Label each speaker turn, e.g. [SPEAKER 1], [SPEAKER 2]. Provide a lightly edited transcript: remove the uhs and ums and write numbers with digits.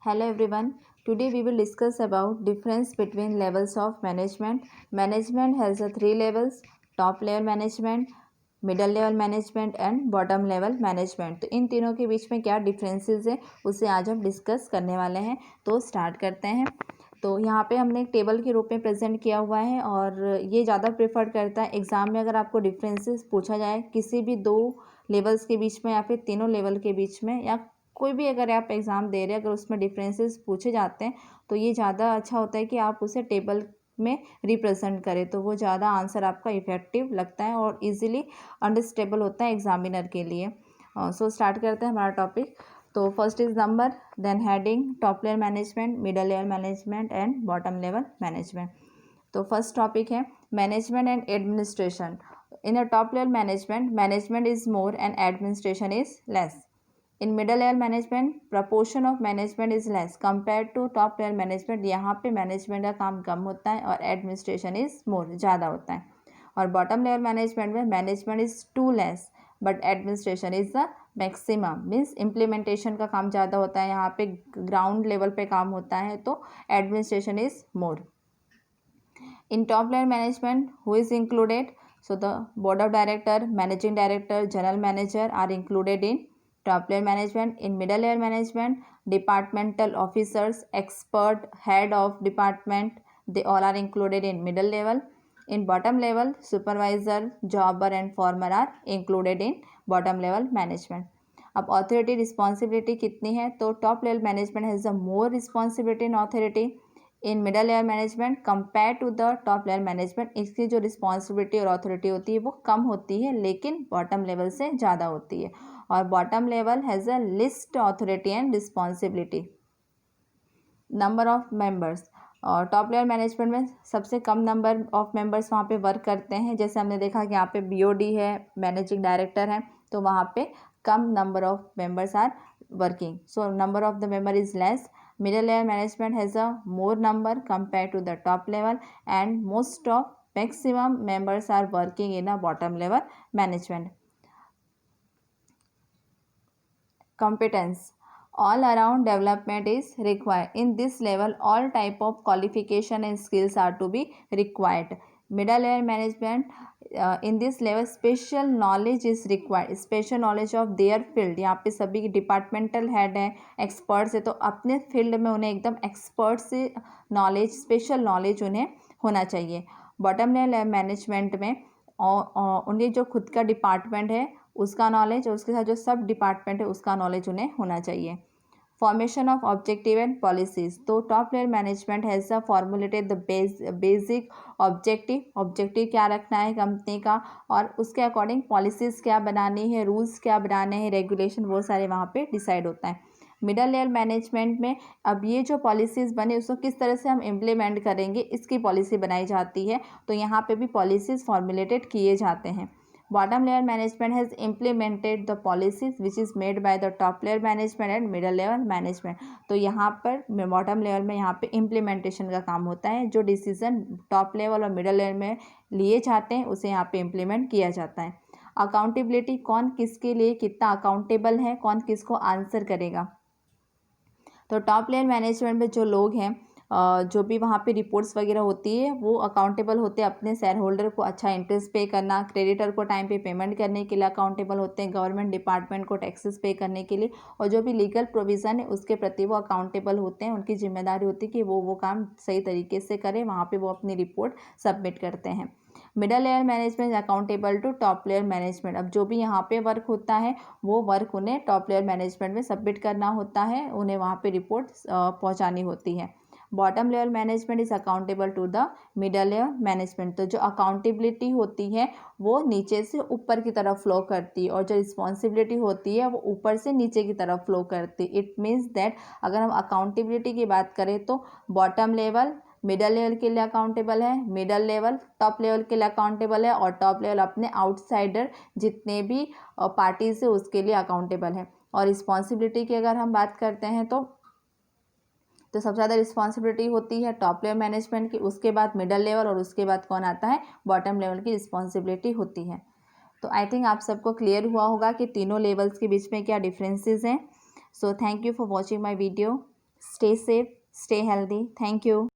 [SPEAKER 1] Hello everyone. Today we will discuss about difference between levels of management. Management has three levels: top level management, middle level management and bottom level management. तो इन तीनों के बीच में क्या differences है उसे आज हम डिस्कस करने वाले हैं। तो स्टार्ट करते हैं। तो यहाँ पे हमने एक टेबल के रूप में प्रेजेंट किया हुआ है और ये ज़्यादा प्रेफर करता है एग्ज़ाम में अगर आपको डिफरेंसेस पूछा जाए किसी भी दो लेवल्स के बीच में या फिर तीनों लेवल के बीच में, या कोई भी अगर आप एग्ज़ाम दे रहे हैं अगर उसमें डिफरेंसेस पूछे जाते हैं तो ये ज़्यादा अच्छा होता है कि आप उसे टेबल में रिप्रेजेंट करें, तो वो ज़्यादा आंसर आपका इफेक्टिव लगता है और इजीली अंडरस्टेबल होता है एग्जामिनर के लिए। सो स्टार्ट करते हैं हमारा टॉपिक। तो first is number, then heading, top level management, middle level management and bottom level management. तो फर्स्ट टॉपिक है management and administration. In a top level management, management is more and administration is less. In middle level management, proportion of management is less compare to top level management. यहाँ पे management का काम कम होता है और administration is more, ज़्यादा होता है. और बॉटम लेवल मैनेजमेंट में management is too less but administration is the maximum. Means implementation का काम ज़्यादा होता है, यहाँ पे ग्राउंड लेवल पे काम होता है, तो administration is more. In top level management, who is included? So the board of director, managing director, general manager are included in top level management. In middle level management, departmental officers, expert, head of department, they all are included in middle level. In bottom level, supervisor, jobber and foreman are included in bottom level management. अब authority responsibility कितनी है? तो top level management has a more responsibility in authority. In middle level management compare to the top level management, इसकी जो responsibility और authority होती है वो कम होती है लेकिन बॉटम लेवल से ज़्यादा होती है. और bottom level has a list authority and responsibility. Number of members, और टॉप लेवल मैनेजमेंट में सबसे कम नंबर ऑफ मेंबर्स वहाँ पे वर्क करते हैं. जैसे हमने देखा कि यहाँ पे बीओडी है, मैनेजिंग डायरेक्टर है, तो वहाँ पे कम number of members are working. So number of the member is less. Middle layer management has a more number compared to the top level and most of maximum members are working in a bottom level management. Competence, all around development is required. In this level all type of qualification and skills are to be required. Middle layer management, in this level special knowledge is required, special knowledge of their field. यहाँ पे सभी departmental head हैं, experts है, तो अपने field में उन्हें एकदम एक्सपर्ट से नॉलेज, स्पेशल नॉलेज उन्हें होना चाहिए. बॉटम लेवल मैनेजमेंट में उन्हें जो खुद का डिपार्टमेंट है उसका नॉलेज और उसके साथ जो सब डिपार्टमेंट है उसका नॉलेज उन्हें होना चाहिए. Formation of objective and policies, तो top level management has a formulated the basic objective क्या रखना है कंपनी का और उसके अकॉर्डिंग पॉलिसीज़ क्या बनानी है, रूल्स क्या बनाने हैं, रेगुलेशन, वो सारे वहाँ पे डिसाइड होता है. मिडल लेवल मैनेजमेंट में अब ये जो पॉलिसीज़ बने उसको किस तरह से हम इम्प्लीमेंट करेंगे इसकी पॉलिसी बनाई जाती है, तो यहाँ पे भी पॉलिसीज़ फॉर्मुलेटेड किए जाते हैं. Bottom layer management has implemented the policies which is made by the top layer management and middle level management. तो यहाँ पर बॉटम लेवल में यहाँ पे इम्प्लीमेंटेशन का काम होता है, जो डिसीजन टॉप लेवल और मिडल लेवल में लिए जाते हैं उसे यहाँ पे इम्प्लीमेंट किया जाता है. अकाउंटेबिलिटी, कौन किसके लिए कितना अकाउंटेबल है, कौन किसको आंसर करेगा. तो टॉप लेवल मैनेजमेंट में जो लोग हैं, जो भी वहाँ पे रिपोर्ट्स वगैरह होती है वो अकाउंटेबल होते हैं, अपने शेयर होल्डर को अच्छा इंटरेस्ट पे करना, क्रेडिटर को टाइम पे पेमेंट करने के लिए अकाउंटेबल होते हैं, गवर्नमेंट डिपार्टमेंट को टैक्सेस पे करने के लिए, और जो भी लीगल प्रोविज़न है उसके प्रति वो अकाउंटेबल होते हैं. उनकी जिम्मेदारी होती है कि वो काम सही तरीके से करें, वहाँ पर वो अपनी रिपोर्ट सबमिट करते हैं. Middle layer management accountable to top layer management. अब जो भी यहाँ पे वर्क होता है वो वर्क उन्हें टॉप लेयर मैनेजमेंट में सबमिट करना होता है, उन्हें वहाँ पे रिपोर्ट पहुँचानी होती है. Bottom level management is accountable to the middle level management. तो जो अकाउंटेबिलिटी होती है वो नीचे से ऊपर की तरफ फ्लो करती है और जो रिस्पॉन्सिबिलिटी होती है वो ऊपर से नीचे की तरफ फ्लो करती है. इट मीन्स दैट अगर हम अकाउंटेबिलिटी की बात करें तो बॉटम लेवल मिडल लेवल के लिए अकाउंटेबल है, मिडल लेवल टॉप लेवल के लिए अकाउंटेबल है और टॉप लेवल अपने आउटसाइडर जितने भी पार्टीज है उसके लिए अकाउंटेबल है. और रिस्पॉन्सिबिलिटी की अगर हम बात करते हैं तो सबसे ज़्यादा रिस्पॉन्सिबिलिटी होती है टॉप लेवल मैनेजमेंट की, उसके बाद मिडल लेवल और उसके बाद कौन आता है, बॉटम लेवल की रिस्पॉन्सिबिलिटी होती है. तो आई थिंक आप सबको क्लियर हुआ होगा कि तीनों लेवल्स के बीच में क्या डिफरेंसेस हैं. So thank you for watching my video. Stay safe, stay healthy. Thank you.